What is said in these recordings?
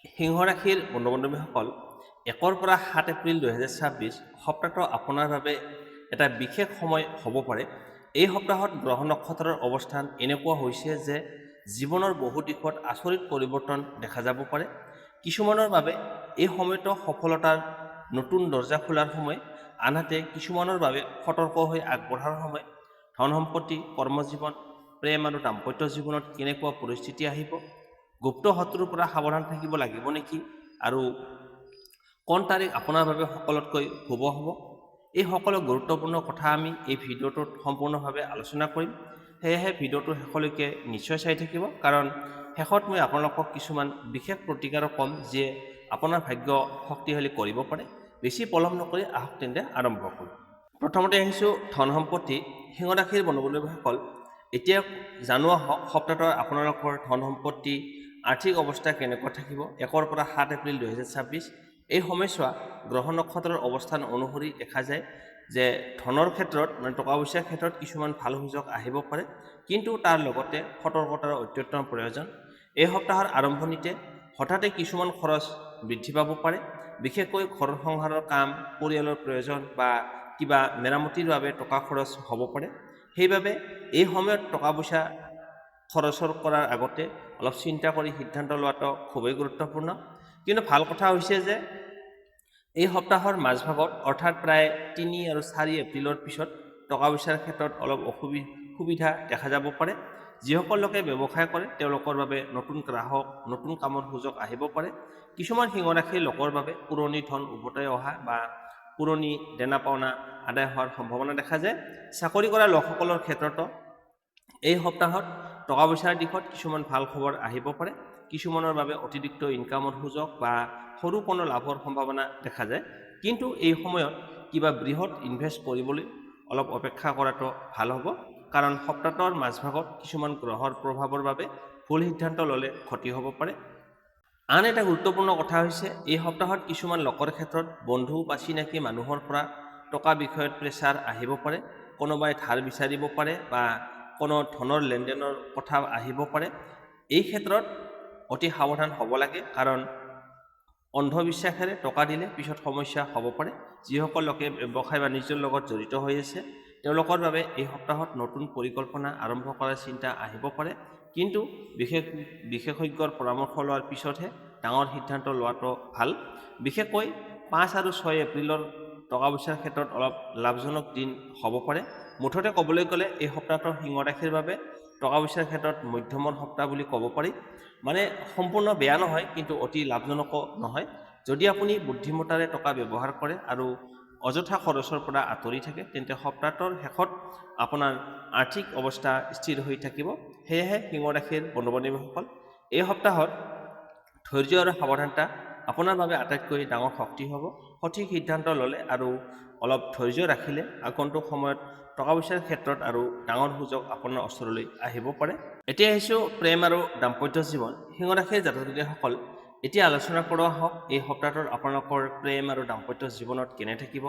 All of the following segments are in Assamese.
সিংহ ৰাশিৰ বন্ধু বান্ধৱীসকল 1 পৰা 7 এপ্ৰিল 2026 সপ্তাহটো আপোনাৰ বাবে এটা বিশেষ সময় হ'ব পাৰে। এই সপ্তাহত গ্ৰহ নক্ষত্ৰৰ অৱস্থান এনেকুৱা হৈছে যে জীৱনৰ বহু দিশত আচৰিত পৰিৱৰ্তন দেখা যাব পাৰে। কিছুমানৰ বাবে এই সময়টো সফলতাৰ নতুন দৰ্জা খোলাৰ সময়, আনহাতে কিছুমানৰ বাবে সতৰ্ক হৈ আগবঢ়াৰ সময়। ধন সম্পত্তি, কৰ্মজীৱন, প্ৰেম আৰু দাম্পত্য জীৱনত কেনেকুৱা পৰিস্থিতি আহিব, গুপ্ত শত্ৰুৰ পৰা সাৱধান থাকিব লাগিব নেকি, আৰু কোন তাৰিখ আপোনাৰ বাবে সকলোতকৈ শুভ হ'ব, এই সকলো গুৰুত্বপূৰ্ণ কথা আমি এই ভিডিঅ'টোত সম্পূৰ্ণভাৱে আলোচনা কৰিম। সেয়েহে ভিডিঅ'টো শেষলৈকে নিশ্চয় চাই থাকিব, কাৰণ শেষত মই আপোনালোকক কিছুমান বিশেষ প্ৰতিকাৰো ক'ম যিয়ে আপোনাৰ ভাগ্য শক্তিশালী কৰিব পাৰে। বেছি পলম নকৰি আহক তেন্তে আৰম্ভ কৰোঁ। প্ৰথমতে আহিছোঁ ধন সম্পত্তি। সিংহ ৰাশিৰ বন্ধু বান্ধৱীসকল, এতিয়া জানোৱা হওক সপ্তাহটোৰ আপোনালোকৰ ধন সম্পত্তি আৰ্থিক অৱস্থা কেনেকুৱা থাকিব। 1 পৰা 7 এপ্ৰিল 2026 এই সময়ছোৱা গ্ৰহ নক্ষত্ৰৰ অৱস্থান অনুসৰি দেখা যায় যে ধনৰ ক্ষেত্ৰত মানে টকা পইচাৰ ক্ষেত্ৰত কিছুমান ভাল সুযোগ আহিব পাৰে, কিন্তু তাৰ লগতে সতৰ্কতাৰ অত্যন্ত প্ৰয়োজন। এই সপ্তাহৰ আৰম্ভণিতে হঠাতে কিছুমান খৰচ বৃদ্ধি পাব পাৰে, বিশেষকৈ ঘৰ সংসাৰৰ কাম, পৰিয়ালৰ প্ৰয়োজন বা কিবা মেৰামতিৰ বাবে টকা খৰচ হ'ব পাৰে। সেইবাবে এই সময়ত টকা পইচা খৰচৰ কৰাৰ আগতে অলপ চিন্তা কৰি সিদ্ধান্ত লোৱাটো খুবেই গুৰুত্বপূৰ্ণ। কিন্তু ভাল কথা হৈছে যে এই সপ্তাহৰ মাজভাগত অৰ্থাৎ প্ৰায় 3 আৰু 4 এপ্ৰিলৰ পিছত টকা পইচাৰ ক্ষেত্ৰত অলপ সুবিধা দেখা যাব পাৰে। যিসকল লোকে ব্যৱসায় কৰে তেওঁলোকৰ বাবে নতুন গ্ৰাহক, নতুন কামৰ সুযোগ আহিব পাৰে। কিছুমান সিংহ ৰাশিৰ লোকৰ বাবে পুৰণি ধন উভতাই অহা বা পুৰণি দেনা পাওনা আদায় হোৱাৰ সম্ভাৱনা দেখা যায়। চাকৰি কৰা লোকসকলৰ ক্ষেত্ৰতো এই সপ্তাহত টকা পইচাৰ দিশত কিছুমান ভাল খবৰ আহিব পাৰে। কিছুমানৰ বাবে অতিৰিক্ত ইনকামৰ সুযোগ বা সৰু কোনো লাভৰ সম্ভাৱনা দেখা যায়। কিন্তু এই সময়ত কিবা বৃহৎ ইনভেষ্ট কৰিবলৈ অলপ অপেক্ষা কৰাটো ভাল হ'ব, কাৰণ সপ্তাহটোৰ মাজভাগত কিছুমান গ্ৰহৰ প্ৰভাৱৰ বাবে ভুল সিদ্ধান্ত ল'লে ক্ষতি হ'ব পাৰে। আন এটা গুৰুত্বপূৰ্ণ কথা হৈছে এই সপ্তাহত কিছুমান লোকৰ ক্ষেত্ৰত বন্ধু বা চিনাকি মানুহৰ পৰা টকা বিষয়ত প্ৰেছাৰ আহিব পাৰে। কোনোবাই ধাৰ বিচাৰিব পাৰে বা কোনো ধনৰ লেনদেনৰ কথা আহিব পাৰে। এই ক্ষেত্ৰত অতি সাৱধান হ'ব লাগে, কাৰণ অন্ধবিশ্বাসেৰে টকা দিলে পিছত সমস্যা হ'ব পাৰে। যিসকল লোকে ব্যৱসায় বাণিজ্যৰ লগত জড়িত হৈ আছে তেওঁলোকৰ বাবে এই সপ্তাহত নতুন পৰিকল্পনা আৰম্ভ কৰাৰ চিন্তা আহিব পাৰে, কিন্তু বিশেষজ্ঞৰ পৰামৰ্শ লোৱাৰ পিছতহে ডাঙৰ সিদ্ধান্ত লোৱাটো ভাল। বিশেষকৈ 5 আৰু 6 এপ্ৰিলৰ টকা পইচাৰ ক্ষেত্ৰত অলপ লাভজনক দিন হ'ব পাৰে। মুঠতে ক'বলৈ গ'লে এই সপ্তাহটো সিংহ ৰাশিৰ বাবে টকা পইচাৰ ক্ষেত্ৰত মধ্যমৰ সপ্তাহ বুলি ক'ব পাৰি। মানে সম্পূৰ্ণ বেয়া নহয়, কিন্তু অতি লাভজনকো নহয়। যদি আপুনি বুদ্ধিমত্তাৰে টকা ব্যৱহাৰ কৰে আৰু অযথা খৰচৰ পৰা আঁতৰি থাকে, তেন্তে সপ্তাহটোৰ শেষত আপোনাৰ আৰ্থিক অৱস্থা স্থিৰ হৈ থাকিব। সেয়েহে সিংহ ৰাশিৰ বন্ধু বান্ধৱীসকল, এই সপ্তাহত ধৈৰ্য আৰু সাৱধানতা আপোনাৰ বাবে আটাইতকৈ ডাঙৰ শক্তি হ'ব। সঠিক সিদ্ধান্ত ল'লে আৰু অলপ ধৈৰ্য ৰাখিলে আগন্তুক সময়ত টকা পইচাৰ ক্ষেত্ৰত আৰু ডাঙৰ সুযোগ আপোনাৰ ওচৰলৈ আহিব পাৰে। এতিয়া আহিছোঁ প্ৰেম আৰু দাম্পত্য জীৱন। সিংহ ৰাশিৰ জাতক জাতিকীসকল, এতিয়া আলোচনা কৰা হওক এই সপ্তাহটোৰ আপোনালোকৰ প্ৰেম আৰু দাম্পত্য জীৱনত কেনে থাকিব।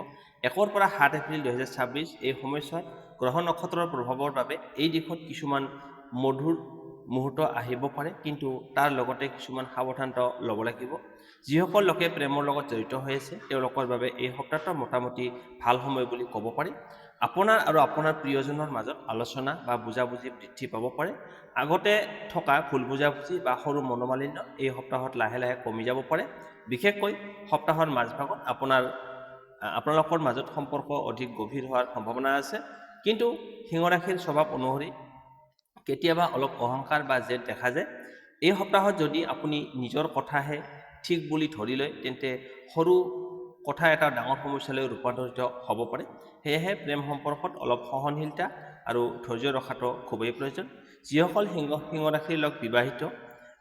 1 পৰা 7 এপ্ৰিল 2026 এই সময়ছোৱাত গ্ৰহ নক্ষত্ৰৰ প্ৰভাৱৰ বাবে এই দিশত কিছুমান মধুৰ মুহূৰ্ত আহিব পাৰে, কিন্তু তাৰ লগতে কিছুমান সাৱধানতা ল'ব লাগিব। যিসকল লোকে প্ৰেমৰ লগত জড়িত হৈ আছে তেওঁলোকৰ বাবে এই সপ্তাহটো মোটামুটি ভাল সময় বুলি ক'ব পাৰি। আপোনাৰ আৰু আপোনাৰ প্ৰিয়জনৰ মাজত আলোচনা বা বুজাবুজি বৃদ্ধি পাব পাৰে। আগতে থকা ভুল বুজাবুজি বা সৰু মনোমালিন্য এই সপ্তাহত লাহে লাহে কমি যাব পাৰে। বিশেষকৈ সপ্তাহৰ মাজভাগত আপোনালোকৰ মাজত সম্পৰ্ক অধিক গভীৰ হোৱাৰ সম্ভাৱনা আছে। কিন্তু সিংহ ৰাশিৰ স্বভাৱ অনুসৰি কেতিয়াবা অলপ অহংকাৰ বা জেদ দেখা যায়। এই সপ্তাহত যদি আপুনি নিজৰ কথাহে ঠিক বুলি ধৰি লয়, তেন্তে সৰু কথা এটা ডাঙৰ সমস্যালৈ ৰূপান্তৰিত হ'ব পাৰে। সেয়েহে প্ৰেম সম্পৰ্কত অলপ সহনশীলতা আৰু ধৈৰ্য ৰখাটো খুবেই প্ৰয়োজন। যিসকল সিংহ ৰাশিৰ লোক বিবাহিত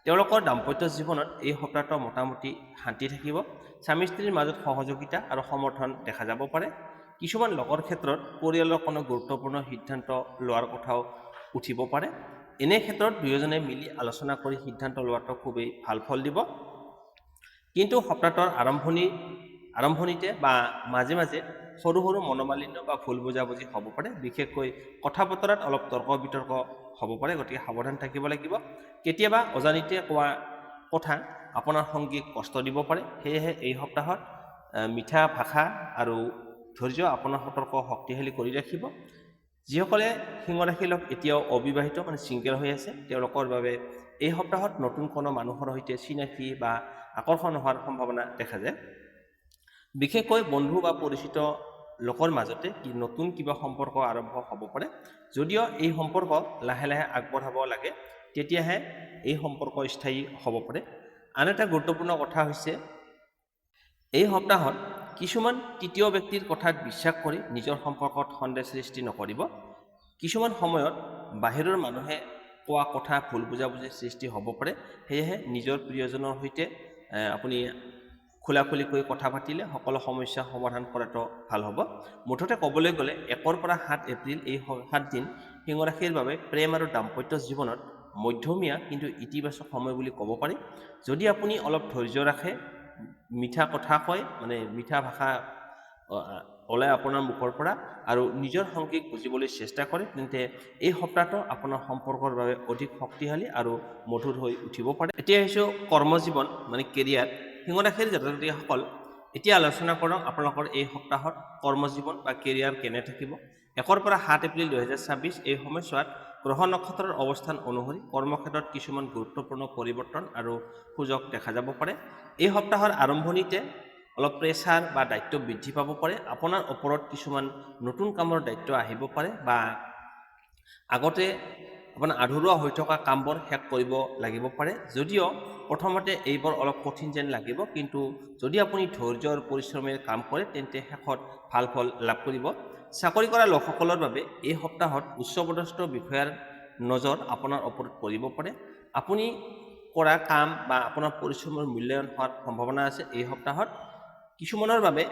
তেওঁলোকৰ দাম্পত্য জীৱনত এই সপ্তাহটো মোটামুটি শান্তি থাকিব। স্বামী স্ত্ৰীৰ মাজত সহযোগিতা আৰু সমৰ্থন দেখা যাব পাৰে। কিছুমান লোকৰ ক্ষেত্ৰত পৰিয়ালৰ কোনো গুৰুত্বপূৰ্ণ সিদ্ধান্ত লোৱাৰ কথাও উঠিব পাৰে। এনে ক্ষেত্ৰত দুয়োজনে মিলি আলোচনা কৰি সিদ্ধান্ত লোৱাটো খুবেই ভাল ফল দিব। কিন্তু সপ্তাহটোৰ আৰম্ভণিতে বা মাজে মাজে সৰু সৰু মনোমালিন্য বা ভুল বুজাবুজি হ'ব পাৰে। বিশেষকৈ কথা বতৰাত অলপ তৰ্ক বিতৰ্ক হ'ব পাৰে, গতিকে সাৱধান থাকিব লাগিব। কেতিয়াবা অজানিতে কোৱা কথা আপোনাৰ সঙ্গীক কষ্ট দিব পাৰে। সেয়েহে এই সপ্তাহত মিঠা ভাষা আৰু ধৈৰ্য আপোনাৰ সতৰ্ক শক্তিশালী কৰি ৰাখিব। যিসকলে সিংহ ৰাশিৰ লোক এতিয়াও অবিবাহিত ছিংগেল হৈ আছে, তেওঁলোকৰ বাবে এই সপ্তাহত নতুন কোনো মানুহৰ সৈতে চিনাকি বা আকৰ্ষণ হোৱাৰ সম্ভাৱনা দেখা যায়। বিশেষকৈ বন্ধু বা পৰিচিত লোকৰ মাজতে নতুন কিবা সম্পৰ্ক আৰম্ভ হ'ব পাৰে। যদিও এই সম্পৰ্ক লাহে লাহে আগবঢ়াব লাগে, তেতিয়াহে এই সম্পৰ্ক স্থায়ী হ'ব পাৰে। আন এটা গুৰুত্বপূৰ্ণ কথা হৈছে, এই সপ্তাহত কিছুমান তৃতীয় ব্যক্তিৰ কথাত বিশ্বাস কৰি নিজৰ সম্পৰ্কত সন্দেহ সৃষ্টি নকৰিব। কিছুমান সময়ত বাহিৰৰ মানুহে কোৱা কথা ভুল বুজাবুজিৰ সৃষ্টি হ'ব পাৰে। সেয়েহে নিজৰ প্ৰিয়জনৰ সৈতে আপুনি খোলাখুলিকৈ কথা পাতিলে সকলো সমস্যা সমাধান কৰাটো ভাল হ'ব। মুঠতে ক'বলৈ গ'লে 1 পৰা 7 এপ্ৰিল এই 7 দিন সিংহ ৰাশিৰ বাবে প্ৰেম আৰু দাম্পত্য জীৱনত মধ্যমীয়া কিন্তু ইতিবাচক সময় বুলি ক'ব পাৰি। যদি আপুনি অলপ ধৈৰ্য ৰাখে, মিঠা কথা কয়, মিঠা ভাষা ওলাই আপোনাৰ মুখৰ পৰা আৰু নিজৰ সঙ্গীক বুজিবলৈ চেষ্টা কৰে, তেন্তে এই সপ্তাহটো আপোনাৰ সম্পৰ্কৰ বাবে অধিক শক্তিশালী আৰু মধুৰ হৈ উঠিব পাৰে। এতিয়া আহিছোঁ কৰ্মজীৱন কেৰিয়াৰ। সিংহ ৰাশিৰ জাতক জাতিকাসকল, এতিয়া আলোচনা কৰক আপোনালোকৰ এই সপ্তাহত কৰ্মজীৱন বা কেৰিয়াৰ কেনে থাকিব। 1 পৰা 7 এপ্ৰিল 2026 এই সময়ছোৱাত গ্ৰহ নক্ষত্ৰৰ অৱস্থান অনুসৰি কৰ্মক্ষেত্ৰত কিছুমান গুৰুত্বপূৰ্ণ পৰিৱৰ্তন আৰু সুযোগ দেখা যাব পাৰে। এই সপ্তাহৰ আৰম্ভণিতে অলপ প্ৰেছাৰ বা দায়িত্ব বৃদ্ধি পাব পাৰে। আপোনাৰ ওপৰত কিছুমান নতুন কামৰ দায়িত্ব আহিব পাৰে বা আগতে আপোনাৰ আধৰুৱা হৈ থকা কামবোৰ শেষ কৰিব লাগিব পাৰে। যদিও প্ৰথমতে এইবোৰ অলপ কঠিন যেন লাগিব, কিন্তু যদি আপুনি ধৈৰ্য আৰু পৰিশ্ৰমেৰে কাম কৰে, তেন্তে শেষত ভাল ফল লাভ কৰিব। চাকৰি কৰা লোকসকলৰ বাবে এই সপ্তাহত উচ্চপদস্থ বিষয়াৰ নজৰ আপোনাৰ ওপৰত পৰিব পাৰে। আপুনি কৰা কাম বা আপোনাৰ পৰিশ্ৰমৰ মূল্যায়ন হোৱাৰ সম্ভাৱনা আছে। এই সপ্তাহত কিছুমানৰ বাবে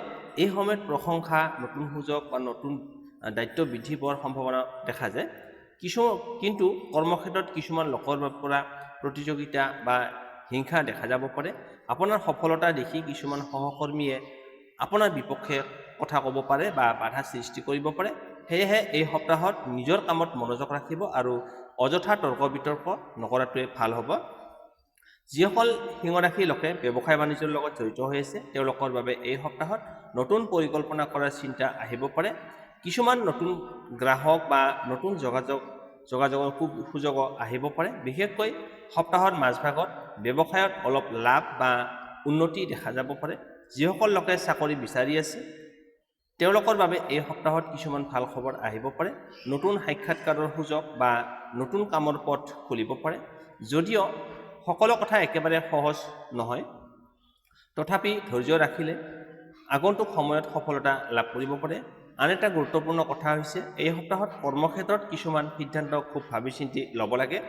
এই সময়ত প্ৰশংসা, নতুন সুযোগ বা নতুন দায়িত্ব বৃদ্ধি পোৱাৰ সম্ভাৱনা দেখা যায়। কিন্তু কৰ্মক্ষেত্ৰত কিছুমান লোকৰ পৰা প্ৰতিযোগিতা বা হিংসা দেখা যাব পাৰে। আপোনাৰ সফলতা দেখি কিছুমান সহকৰ্মীয়ে আপোনাৰ বিপক্ষে কথা ক'ব পাৰে বা বাধা সৃষ্টি কৰিব পাৰে। সেয়েহে এই সপ্তাহত নিজৰ কামত মনোযোগ ৰাখিব আৰু অযথা তৰ্ক বিতৰ্ক নকৰাটোৱে ভাল হ'ব। যিসকল সিংহ ৰাশিৰ লোকে ব্যৱসায় বাণিজ্যৰ লগত জড়িত হৈ আছে, তেওঁলোকৰ বাবে এই সপ্তাহত নতুন পৰিকল্পনা কৰাৰ চিন্তা আহিব পাৰে। কিছুমান নতুন গ্ৰাহক বা নতুন যোগাযোগৰ সুযোগ আহিব পাৰে। বিশেষকৈ সপ্তাহৰ মাজভাগত ব্যৱসায়ত অলপ লাভ বা উন্নতি দেখা যাব পাৰে। যিসকল লোকে চাকৰি বিচাৰি আছে, তেওঁলোকৰ বাবে এই সপ্তাহত কিছুমান ভাল খবৰ আহিব পাৰে। নতুন সাক্ষাৎকাৰৰ সুযোগ বা নতুন কামৰ পথ খুলিব পাৰে। যদিও সকলো কথা একেবাৰে সহজ নহয়, তথাপি ধৈৰ্য ৰাখিলে আগন্তুক সময়ত সফলতা লাভ কৰিব পাৰে। আন এটা গুৰুত্বপূৰ্ণ কথা হৈছে, এই সপ্তাহত কৰ্মক্ষেত্ৰত কিছুমান সিদ্ধান্ত খুব ভাবি চিন্তি ল'ব লাগে।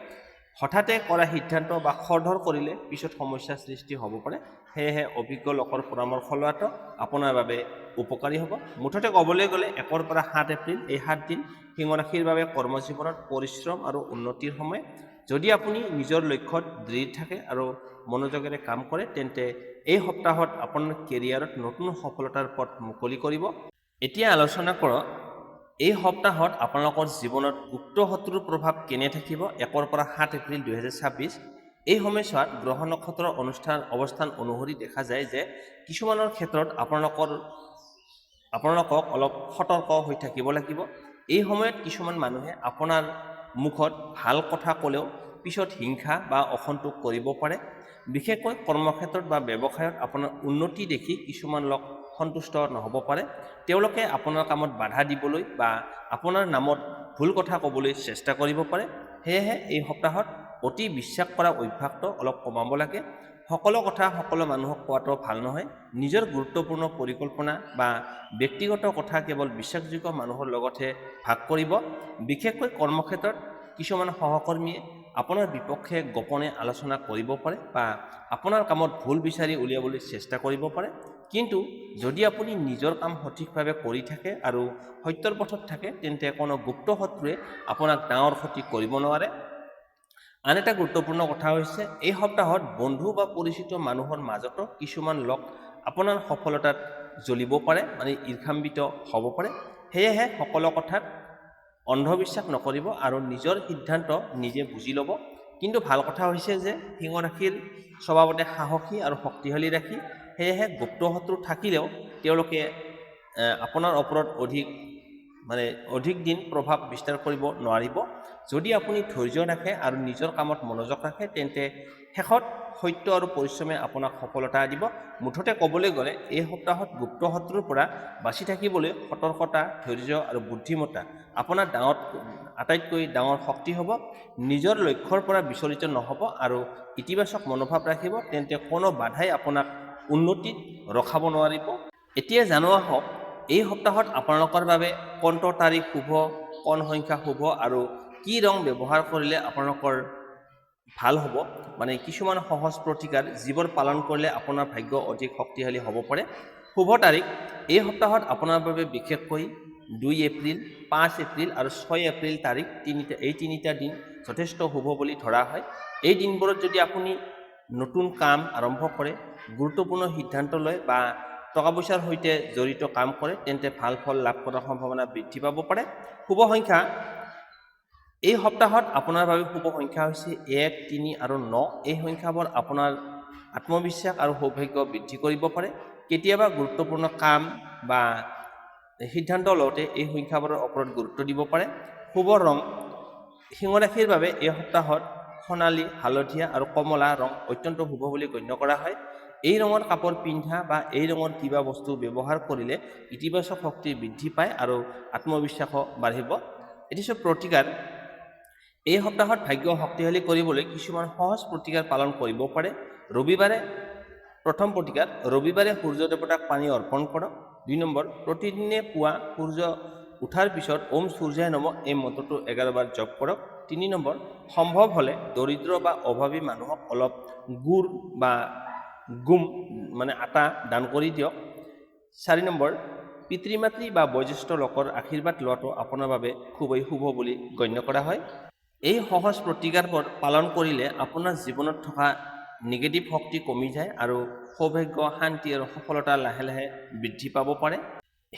হঠাতে কৰা সিদ্ধান্ত বা খৰধৰ কৰিলে পিছত সমস্যাৰ সৃষ্টি হ'ব পাৰে। সেয়েহে অভিজ্ঞ লোকৰ পৰামৰ্শ লোৱাটো আপোনাৰ বাবে উপকাৰী হ'ব। মুঠতে ক'বলৈ গ'লে 1 পৰা 7 এপ্ৰিল এই 7 দিন সিংহ ৰাশিৰ বাবে কৰ্মজীৱনত পৰিশ্ৰম আৰু উন্নতিৰ সময়। যদি আপুনি নিজৰ লক্ষ্যত দৃঢ় থাকে আৰু মনোযোগেৰে কাম কৰে, তেন্তে এই সপ্তাহত আপোনাৰ কেৰিয়াৰত নতুন সফলতাৰ পথ মুকলি কৰিব। এতিয়া আলোচনা কৰক এই সপ্তাহত আপোনালোকৰ জীৱনত গুপ্ত শত্ৰুৰ প্ৰভাৱ কেনে থাকিব। 1 পৰা 7 এপ্ৰিল 2026 এই সময়ছোৱাত গ্ৰহ নক্ষত্ৰৰ অৱস্থান অনুসৰি দেখা যায় যে কিছুমানৰ ক্ষেত্ৰত আপোনালোকক অলপ সতৰ্ক হৈ থাকিব লাগিব। এই সময়ত কিছুমান মানুহে আপোনাৰ মুখত ভাল কথা ক'লেও পিছত হিংসা বা অসন্তোষ কৰিব পাৰে। বিশেষকৈ কৰ্মক্ষেত্ৰত বা ব্যৱসায়ত আপোনাৰ উন্নতি দেখি কিছুমান লোক সন্তুষ্ট নহ'ব পাৰে। তেওঁলোকে আপোনাৰ কামত বাধা দিবলৈ বা আপোনাৰ নামত ভুল কথা ক'বলৈ চেষ্টা কৰিব পাৰে। সেয়েহে এই সপ্তাহত অতি বিশ্বাস কৰা অভ্যাসটো অলপ কমাব লাগে। সকলো কথা সকলো মানুহক কোৱাটো ভাল নহয়। নিজৰ গুৰুত্বপূৰ্ণ পৰিকল্পনা বা ব্যক্তিগত কথা কেৱল বিশ্বাসযোগ্য মানুহৰ লগতহে ভাগ কৰিব। বিশেষকৈ কৰ্মক্ষেত্ৰত কিছুমান সহকৰ্মীয়ে আপোনাৰ বিপক্ষে গোপনে আলোচনা কৰিব পাৰে বা আপোনাৰ কামত ভুল বিচাৰি উলিয়াবলৈ চেষ্টা কৰিব পাৰে। কিন্তু যদি আপুনি নিজৰ কাম সঠিকভাৱে কৰি থাকে আৰু সত্যৰ পথত থাকে, তেন্তে কোনো গুপ্ত শত্ৰুৱে আপোনাক ডাঙৰ ক্ষতি কৰিব নোৱাৰে। আন এটা গুৰুত্বপূৰ্ণ কথা হৈছে, এই সপ্তাহত বন্ধু বা পৰিচিত মানুহৰ মাজতো কিছুমান লোক আপোনাৰ সফলতাত জ্বলিব পাৰে, ঈৰ্ষান্বিত হ'ব পাৰে। সেয়েহে সকলো কথাত অন্ধবিশ্বাস নকৰিব আৰু নিজৰ সিদ্ধান্ত নিজে বুজি ল'ব। কিন্তু ভাল কথা হৈছে যে সিংহ ৰাশিৰ স্বভাৱতে সাহসী আৰু শক্তিশালী ৰাশি, সেয়েহে গুপ্ত শত্ৰু থাকিলেও তেওঁলোকে আপোনাৰ ওপৰত অধিক দিন প্ৰভাৱ বিস্তাৰ কৰিব নোৱাৰিব। যদি আপুনি ধৈৰ্য ৰাখে আৰু নিজৰ কামত মনোযোগ ৰাখে তেন্তে শেষত সত্য আৰু পৰিশ্ৰমে আপোনাক সফলতা দিব। মুঠতে ক'বলৈ গ'লে এই সপ্তাহত গুপ্ত শত্ৰুৰ পৰা বাচি থাকিবলৈ সতৰ্কতা, ধৈৰ্য আৰু বুদ্ধিমত্তা আপোনাৰ আটাইতকৈ ডাঙৰ শক্তি হ'ব। নিজৰ লক্ষ্যৰ পৰা বিচলিত নহ'ব আৰু ইতিবাচক মনোভাৱ ৰাখিব, তেন্তে কোনো বাধাই আপোনাক উন্নতিত ৰখাব নোৱাৰিব। এতিয়া জনোৱা হওক এই সপ্তাহত আপোনালোকৰ বাবে কোনটো তাৰিখ শুভ, কোন সংখ্যা শুভ আৰু কি ৰং ব্যৱহাৰ কৰিলে আপোনালোকৰ ভাল হ'ব। মানে কিছুমান সহজ প্ৰতিকাৰ যিবোৰ পালন কৰিলে আপোনাৰ ভাগ্য অধিক শক্তিশালী হ'ব পাৰে। শুভ তাৰিখ এই সপ্তাহত আপোনাৰ বাবে বিশেষকৈ 2 এপ্ৰিল, 5 এপ্ৰিল আৰু 6 এপ্ৰিল তাৰিখ এই তিনিটা দিন যথেষ্ট শুভ বুলি ধৰা হয়। এই দিনবোৰত যদি আপুনি নতুন কাম আৰম্ভ কৰে, গুৰুত্বপূৰ্ণ সিদ্ধান্ত লয় বা টকা পইচাৰ সৈতে জড়িত কাম কৰে তেন্তে ভাল ফল লাভ কৰাৰ সম্ভাৱনা বৃদ্ধি পাব পাৰে। শুভ সংখ্যা এই সপ্তাহত আপোনাৰ বাবে শুভ সংখ্যা হৈছে 1, 3 আৰু 9। এই সংখ্যাবোৰ আপোনাৰ আত্মবিশ্বাস আৰু সৌভাগ্য বৃদ্ধি কৰিব পাৰে। কেতিয়াবা গুৰুত্বপূৰ্ণ কাম বা সিদ্ধান্ত লওঁতে এই সংখ্যাবোৰৰ ওপৰত গুৰুত্ব দিব পাৰে। শুভ ৰং সিংহ ৰাশিৰ বাবে এই সপ্তাহত সোণালী, হালধীয়া আৰু কমলা ৰং অত্যন্ত শুভ বুলি গণ্য কৰা হয়। এই ৰঙৰ কাপোৰ পিন্ধা বা এই ৰঙৰ কিবা বস্তু ব্যৱহাৰ কৰিলে ইতিবাচক শক্তি বৃদ্ধি পায় আৰু আত্মবিশ্বাসো বাঢ়িব। এটি প্ৰতিকাৰ এই সপ্তাহত ভাগ্য শক্তিশালী কৰিবলৈ কিছুমান সহজ প্ৰতিকাৰ পালন কৰিব পাৰে। প্ৰথম প্ৰতিকাৰ, ৰবিবাৰে সূৰ্য দেৱতাক পানী অৰ্পণ কৰক। 2 নম্বৰ, প্ৰতিদিনে পুৱা সূৰ্য উঠাৰ পিছত ওম সূৰ্যায় নমঃ এই মন্ত্ৰটো 11 বাৰ জপ কৰক। 3 নম্বৰ, সম্ভৱ হ'লে দৰিদ্ৰ বা অভাৱী মানুহক অলপ গুড় বা গুম আটা দান কৰি দিয়ক। 4 নম্বৰ, পিতৃ-মাতৃ বা বয়োজ্যেষ্ঠ লোকৰ আশীৰ্বাদ লোৱাটো আপোনাৰ বাবে খুবেই শুভ বুলি গণ্য কৰা হয়। এই সহজ প্ৰতিকাৰবোৰ পালন কৰিলে আপোনাৰ জীৱনত থকা নিগেটিভ শক্তি কমি যায় আৰু সৌভাগ্য, শান্তি আৰু সফলতা লাহে লাহে বৃদ্ধি পাব পাৰে।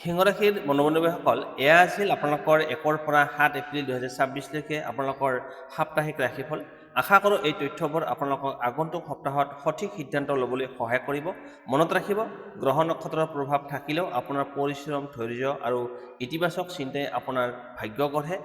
সিংহ ৰাশিৰ বন্ধু-বান্ধৱীসকল, এয়া আছিল আপোনালোকৰ 1 পৰা 7 এপ্ৰিল 2026 লৈকে আপোনালোকৰ সাপ্তাহিক ৰাশিফল। আশা কৰোঁ এই তথ্যবোৰ আপোনালোকক আগন্তুক সপ্তাহত সঠিক সিদ্ধান্ত ল'বলৈ সহায় কৰিব। মনত ৰাখিব, গ্ৰহ নক্ষত্ৰৰ প্ৰভাৱ থাকিলেও আপোনাৰ পৰিশ্ৰম, ধৈৰ্য আৰু ইতিবাচক চিন্তাই আপোনাৰ ভাগ্য গঢ়ে।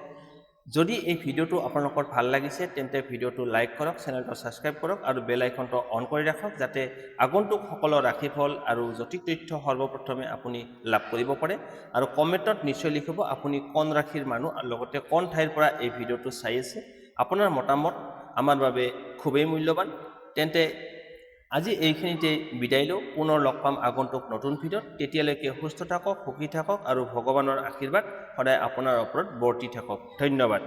যদি এই ভিডিঅ'টো আপোনালোকৰ ভাল লাগিছে তেন্তে ভিডিঅ'টো লাইক কৰক, চেনেলটো ছাবস্ক্ৰাইব কৰক আৰু বেল আইকনটো অন কৰি ৰাখক যাতে আগন্তুক সকলো ৰাশিফল আৰু জটিল তথ্য সৰ্বপ্ৰথমে আপুনি লাভ কৰিব পাৰে। আৰু কমেণ্টত নিশ্চয় লিখিব আপুনি কোন ৰাশিৰ মানুহ আৰু লগতে কোন ঠাইৰ পৰা এই ভিডিঅ'টো চাই আছে। আপোনাৰ মতামত আমাৰ বাবে খুবেই মূল্যৱান। তেন্তে আজি এইখিনিতে বিদায় লওঁ। পুনৰ লগ পাম আগন্তুক নতুন ভিডিঅ'ত। তেতিয়ালৈকে সুস্থ থাকক, সুখী থাকক আৰু ভগৱানৰ আশীৰ্বাদ সদায় আপোনাৰ ওপৰত বৰ্তি থাকক। ধন্যবাদ।